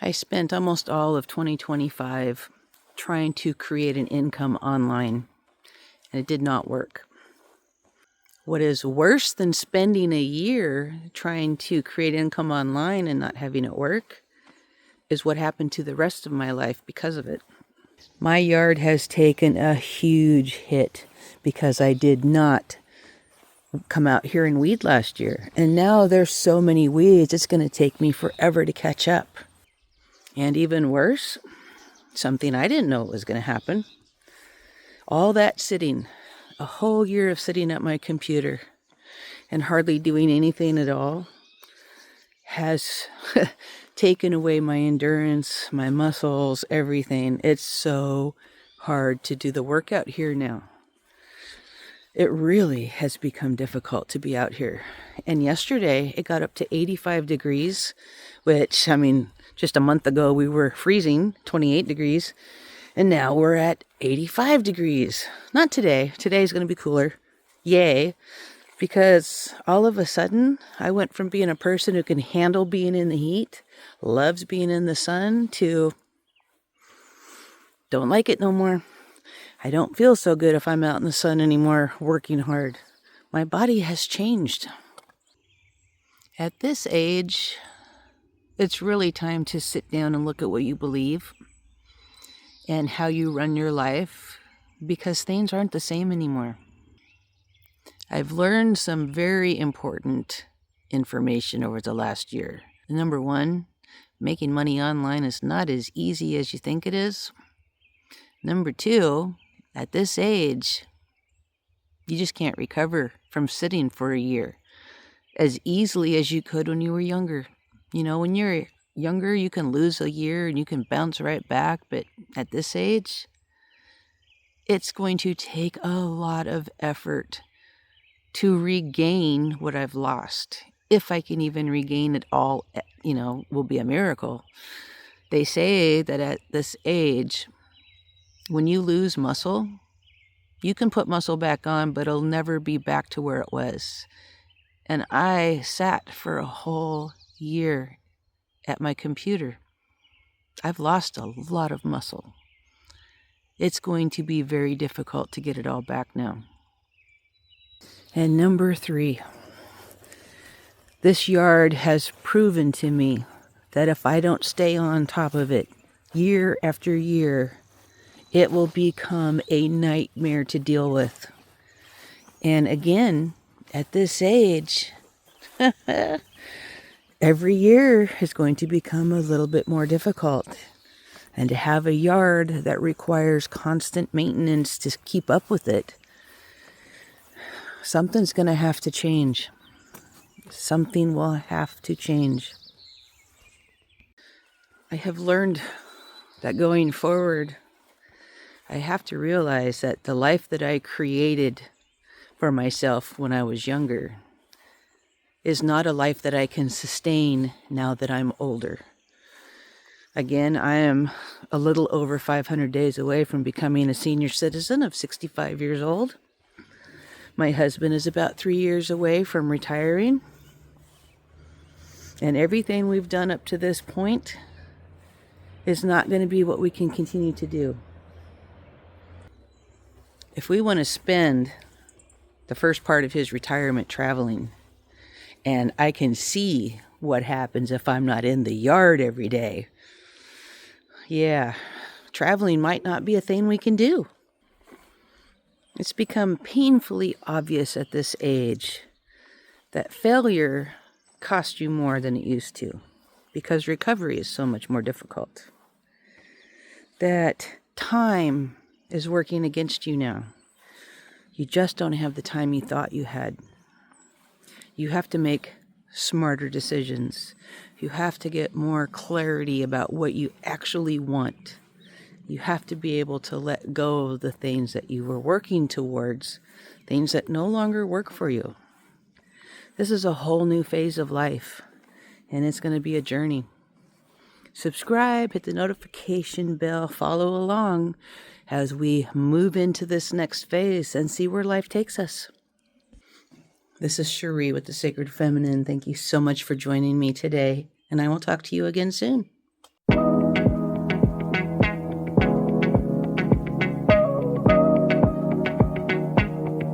I spent almost all of 2025 trying to create an income online, and it did not work. What is worse than spending a year trying to create income online and not having it work is what happened to the rest of my life because of it. My yard has taken a huge hit because I did not come out here and weed last year. And now there's so many weeds, it's going to take me forever to catch up. And even worse, something I didn't know was going to happen. All that sitting, a whole year of sitting at my computer and hardly doing anything at all, has taken away my endurance, my muscles, everything. It's so hard to do the workout here now. It really has become difficult to be out here. And yesterday it got up to 85 degrees, which, just a month ago we were freezing, 28 degrees, and now we're at 85 degrees. Not today. Today's going to be cooler. Yay. Because all of a sudden, I went from being a person who can handle being in the heat, loves being in the sun, to don't like it no more. I don't feel so good if I'm out in the sun anymore, working hard. My body has changed. At this age, it's really time to sit down and look at what you believe and how you run your life, because things aren't the same anymore. I've learned some very important information over the last year. Number one, making money online is not as easy as you think it is. Number two, at this age, you just can't recover from sitting for a year as easily as you could when you were younger. When you're younger, you can lose a year and you can bounce right back. But at this age, it's going to take a lot of effort to regain what I've lost. If I can even regain it all, will be a miracle. They say that at this age, when you lose muscle, you can put muscle back on, but it'll never be back to where it was. And I sat for a whole year at my computer. I've lost a lot of muscle. It's going to be very difficult to get it all back now. And number three, this yard has proven to me that if I don't stay on top of it year after year, it will become a nightmare to deal with. And again, at this age, every year is going to become a little bit more difficult. And to have a yard that requires constant maintenance to keep up with it, something's going to have to change. Something will have to change. I have learned that going forward, I have to realize that the life that I created for myself when I was younger is not a life that I can sustain now that I'm older. Again, I am a little over 500 days away from becoming a senior citizen of 65 years old. My husband is about 3 years away from retiring. And everything we've done up to this point is not going to be what we can continue to do. If we want to spend the first part of his retirement traveling, and I can see what happens if I'm not in the yard every day, traveling might not be a thing we can do. It's become painfully obvious at this age that failure costs you more than it used to, because recovery is so much more difficult. That time is working against you now. You just don't have the time you thought you had. You have to make smarter decisions. You have to get more clarity about what you actually want. You have to be able to let go of the things that you were working towards, things that no longer work for you. This is a whole new phase of life, and it's going to be a journey. Subscribe, hit the notification bell, follow along as we move into this next phase and see where life takes us. This is Cherie with the Sacred Feminine. Thank you so much for joining me today, and I will talk to you again soon.